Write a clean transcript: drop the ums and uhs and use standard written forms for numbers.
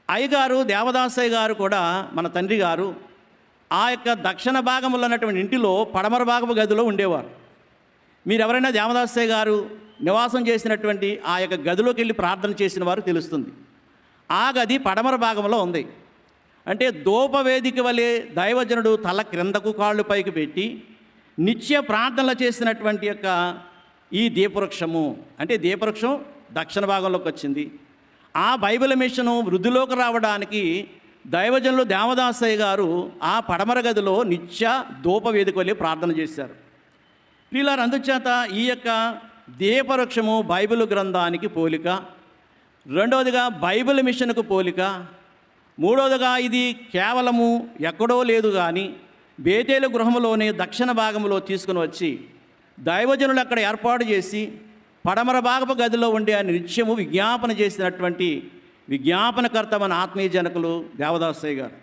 అయ్యగారు దేవదాసయ్య గారు కూడా మన తండ్రి గారు ఆ యొక్క దక్షిణ భాగంలో ఉన్నటువంటి ఇంటిలో పడమర భాగపు గదిలో ఉండేవారు. మీరు ఎవరైనా దేవదాసయ్య గారు నివాసం చేసినటువంటి ఆ యొక్క గదిలోకి వెళ్ళి ప్రార్థన చేసిన వారు తెలుస్తుంది. ఆ గది పడమర భాగంలో ఉంది. అంటే ధూపవేదిక వలె దైవజనుడు తల క్రిందకు కాళ్ళు పైకి పెట్టి నిత్య ప్రార్థనలు చేసినటువంటి యొక్క ఈ దీపవృక్షము, అంటే దీపవృక్షం దక్షిణ భాగంలోకి వచ్చింది. ఆ బైబిల్ మిషను వృద్ధిలోకి రావడానికి దైవజనులు దేవదాసయ్య గారు ఆ పడమర గదిలో నిత్య ధూపవేదిక వలె ప్రార్థన చేశారు. వీళ్ళ అందుచేత ఈ యొక్క దీపవృక్షము బైబిల్ గ్రంథానికి పోలిక, రెండవదిగా బైబిల్ మిషన్కు పోలిక, మూడవదిగా ఇది కేవలము ఎక్కడో లేదు కానీ బేతేలు గృహంలోనే దక్షిణ భాగంలో తీసుకుని వచ్చి దైవజనులు అక్కడ ఏర్పాటు చేసి పడమర భాగపు గదిలో ఉండే ఆయన నిత్యము విజ్ఞాపన చేసినటువంటి విజ్ఞాపనకర్త మన ఆత్మీయ జనకులు దేవదాసయ్య గారు.